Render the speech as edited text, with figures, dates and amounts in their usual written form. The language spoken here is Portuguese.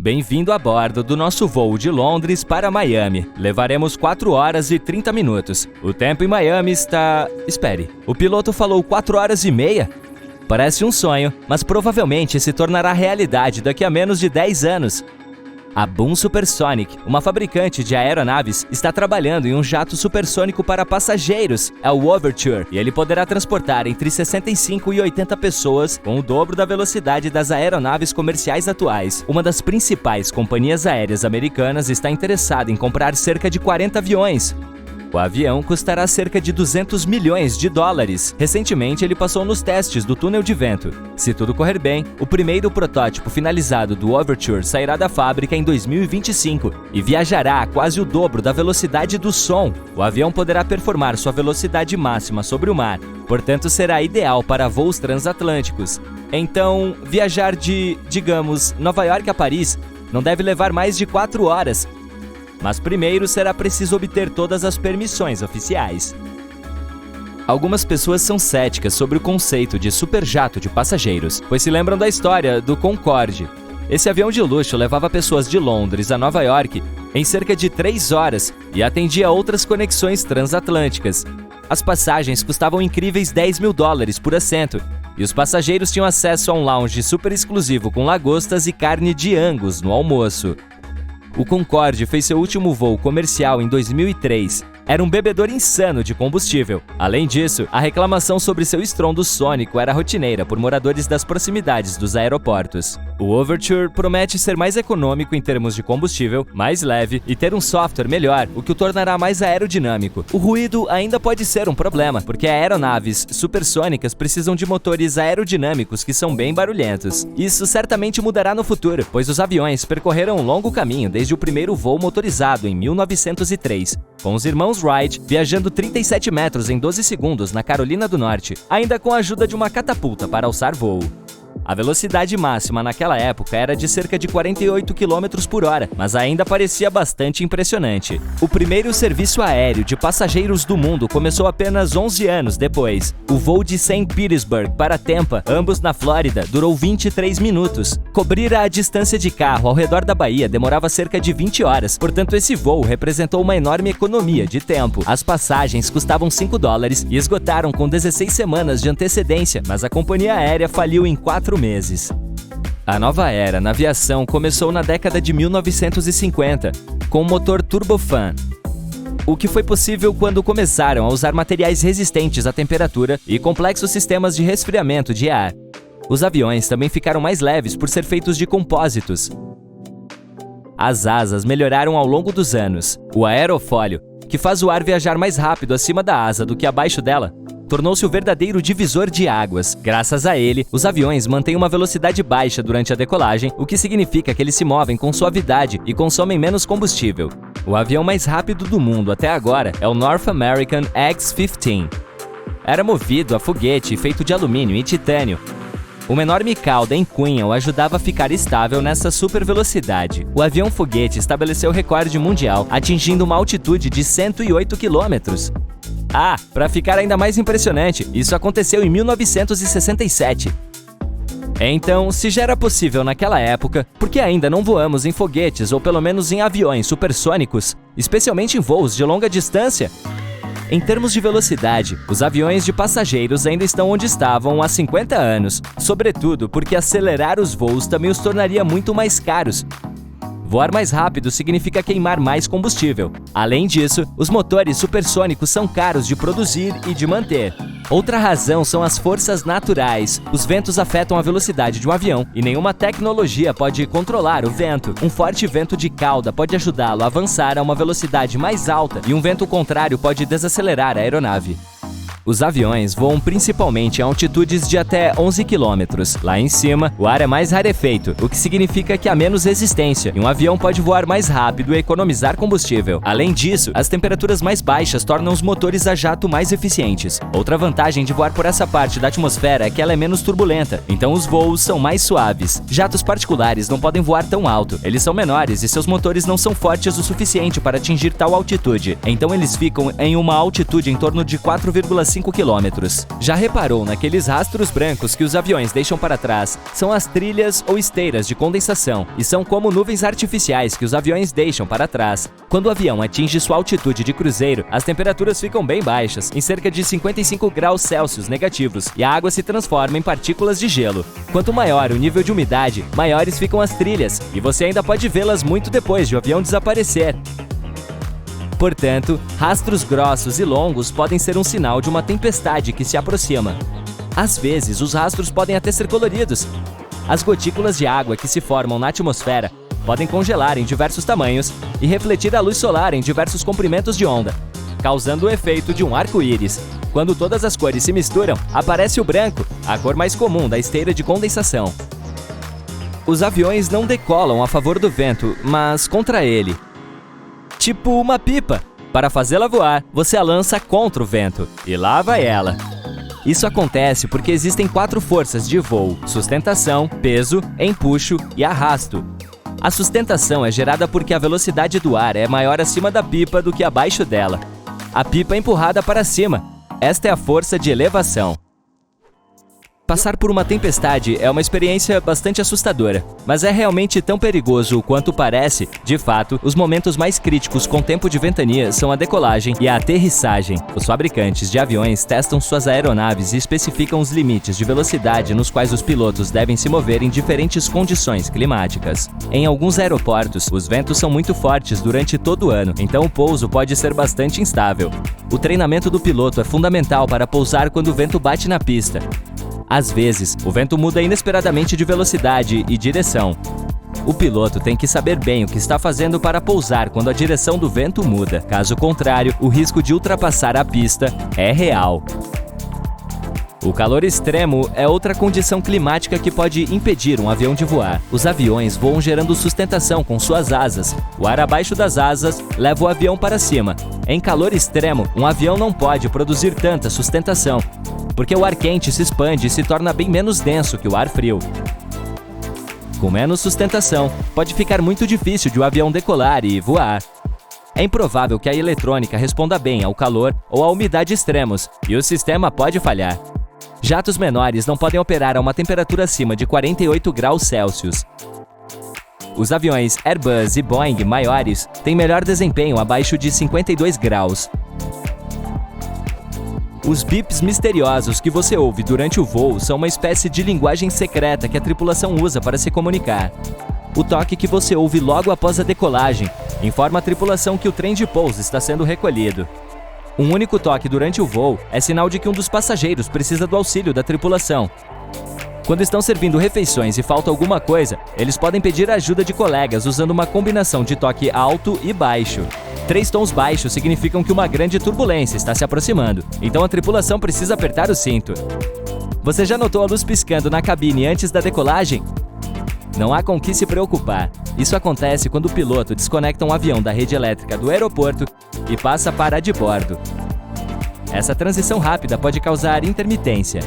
Bem-vindo a bordo do nosso voo de Londres para Miami. Levaremos 4 horas e 30 minutos. O tempo em Miami está... Espere, o piloto falou 4 horas e meia? Parece um sonho, mas provavelmente se tornará realidade daqui a menos de 10 anos. A Boom Supersonic, uma fabricante de aeronaves, está trabalhando em um jato supersônico para passageiros. É o Overture, e ele poderá transportar entre 65 e 80 pessoas com o dobro da velocidade das aeronaves comerciais atuais. Uma das principais companhias aéreas americanas está interessada em comprar cerca de 40 aviões. O avião custará cerca de 200 milhões de dólares. Recentemente, ele passou nos testes do túnel de vento. Se tudo correr bem, o primeiro protótipo finalizado do Overture sairá da fábrica em 2025 e viajará a quase o dobro da velocidade do som. O avião poderá performar sua velocidade máxima sobre o mar, portanto será ideal para voos transatlânticos. Então, viajar de, digamos, Nova York a Paris não deve levar mais de 4 horas. Mas primeiro será preciso obter todas as permissões oficiais. Algumas pessoas são céticas sobre o conceito de superjato de passageiros, pois se lembram da história do Concorde. Esse avião de luxo levava pessoas de Londres a Nova York em cerca de 3 horas e atendia outras conexões transatlânticas. As passagens custavam incríveis 10 mil dólares por assento, e os passageiros tinham acesso a um lounge super exclusivo com lagostas e carne de Angus no almoço. O Concorde fez seu último voo comercial em 2003. Era um bebedor insano de combustível. Além disso, a reclamação sobre seu estrondo sônico era rotineira por moradores das proximidades dos aeroportos. O Overture promete ser mais econômico em termos de combustível, mais leve e ter um software melhor, o que o tornará mais aerodinâmico. O ruído ainda pode ser um problema, porque aeronaves supersônicas precisam de motores aerodinâmicos que são bem barulhentos. Isso certamente mudará no futuro, pois os aviões percorreram um longo caminho desde o primeiro voo motorizado em 1903, com os irmãos Wright viajando 37 metros em 12 segundos na Carolina do Norte, ainda com a ajuda de uma catapulta para alçar voo. A velocidade máxima naquela época era de cerca de 48 km por hora, mas ainda parecia bastante impressionante. O primeiro serviço aéreo de passageiros do mundo começou apenas 11 anos depois. O voo de St. Petersburg para Tampa, ambos na Flórida, durou 23 minutos. Cobrir a distância de carro ao redor da Bahia demorava cerca de 20 horas, portanto esse voo representou uma enorme economia de tempo. As passagens custavam 5 dólares e esgotaram com 16 semanas de antecedência, mas a companhia aérea faliu em 4 meses. A nova era na aviação começou na década de 1950, com o motor turbofan, o que foi possível quando começaram a usar materiais resistentes à temperatura e complexos sistemas de resfriamento de ar. Os aviões também ficaram mais leves por ser feitos de compósitos. As asas melhoraram ao longo dos anos. O aerofólio, que faz o ar viajar mais rápido acima da asa do que abaixo dela, tornou-se o verdadeiro divisor de águas. Graças a ele, os aviões mantêm uma velocidade baixa durante a decolagem, o que significa que eles se movem com suavidade e consomem menos combustível. O avião mais rápido do mundo até agora é o North American X-15. Era movido a foguete feito de alumínio e titânio. Uma enorme cauda em cunha o ajudava a ficar estável nessa super velocidade. O avião foguete estabeleceu o recorde mundial, atingindo uma altitude de 108 quilômetros. Ah, para ficar ainda mais impressionante, isso aconteceu em 1967. Então, se já era possível naquela época, por que ainda não voamos em foguetes ou pelo menos em aviões supersônicos, especialmente em voos de longa distância? Em termos de velocidade, os aviões de passageiros ainda estão onde estavam há 50 anos, sobretudo porque acelerar os voos também os tornaria muito mais caros. Voar mais rápido significa queimar mais combustível. Além disso, os motores supersônicos são caros de produzir e de manter. Outra razão são as forças naturais. Os ventos afetam a velocidade de um avião e nenhuma tecnologia pode controlar o vento. Um forte vento de cauda pode ajudá-lo a avançar a uma velocidade mais alta e um vento contrário pode desacelerar a aeronave. Os aviões voam principalmente a altitudes de até 11 km. Lá em cima, o ar é mais rarefeito, o que significa que há menos resistência, e um avião pode voar mais rápido e economizar combustível. Além disso, as temperaturas mais baixas tornam os motores a jato mais eficientes. Outra vantagem de voar por essa parte da atmosfera é que ela é menos turbulenta, então os voos são mais suaves. Jatos particulares não podem voar tão alto, eles são menores e seus motores não são fortes o suficiente para atingir tal altitude, então eles ficam em uma altitude em torno de 4,5 5 km. Já reparou naqueles rastros brancos que os aviões deixam para trás? São as trilhas ou esteiras de condensação e são como nuvens artificiais que os aviões deixam para trás. Quando o avião atinge sua altitude de cruzeiro, as temperaturas ficam bem baixas, em cerca de 55 graus Celsius negativos, e a água se transforma em partículas de gelo. Quanto maior o nível de umidade, maiores ficam as trilhas, e você ainda pode vê-las muito depois de o avião desaparecer. Portanto, rastros grossos e longos podem ser um sinal de uma tempestade que se aproxima. Às vezes, os rastros podem até ser coloridos. As gotículas de água que se formam na atmosfera podem congelar em diversos tamanhos e refletir a luz solar em diversos comprimentos de onda, causando o efeito de um arco-íris. Quando todas as cores se misturam, aparece o branco, a cor mais comum da esteira de condensação. Os aviões não decolam a favor do vento, mas contra ele. Tipo uma pipa. Para fazê-la voar, você a lança contra o vento, e lá vai ela. Isso acontece porque existem 4 forças de voo: sustentação, peso, empuxo e arrasto. A sustentação é gerada porque a velocidade do ar é maior acima da pipa do que abaixo dela. A pipa é empurrada para cima. Esta é a força de elevação. Passar por uma tempestade é uma experiência bastante assustadora, mas é realmente tão perigoso quanto parece. De fato, os momentos mais críticos com tempo de ventania são a decolagem e a aterrissagem. Os fabricantes de aviões testam suas aeronaves e especificam os limites de velocidade nos quais os pilotos devem se mover em diferentes condições climáticas. Em alguns aeroportos, os ventos são muito fortes durante todo o ano, então o pouso pode ser bastante instável. O treinamento do piloto é fundamental para pousar quando o vento bate na pista. Às vezes, o vento muda inesperadamente de velocidade e direção. O piloto tem que saber bem o que está fazendo para pousar quando a direção do vento muda. Caso contrário, o risco de ultrapassar a pista é real. O calor extremo é outra condição climática que pode impedir um avião de voar. Os aviões voam gerando sustentação com suas asas. O ar abaixo das asas leva o avião para cima. Em calor extremo, um avião não pode produzir tanta sustentação, porque o ar quente se expande e se torna bem menos denso que o ar frio. Com menos sustentação, pode ficar muito difícil de o avião decolar e voar. É improvável que a eletrônica responda bem ao calor ou à umidade extremos, e o sistema pode falhar. Jatos menores não podem operar a uma temperatura acima de 48 graus Celsius. Os aviões Airbus e Boeing maiores têm melhor desempenho abaixo de 52 graus. Os bips misteriosos que você ouve durante o voo são uma espécie de linguagem secreta que a tripulação usa para se comunicar. O toque que você ouve logo após a decolagem informa a tripulação que o trem de pouso está sendo recolhido. Um único toque durante o voo é sinal de que um dos passageiros precisa do auxílio da tripulação. Quando estão servindo refeições e falta alguma coisa, eles podem pedir a ajuda de colegas usando uma combinação de toque alto e baixo. 3 tons baixos significam que uma grande turbulência está se aproximando, então a tripulação precisa apertar o cinto. Você já notou a luz piscando na cabine antes da decolagem? Não há com o que se preocupar. Isso acontece quando o piloto desconecta um avião da rede elétrica do aeroporto e passa para a de bordo. Essa transição rápida pode causar intermitência.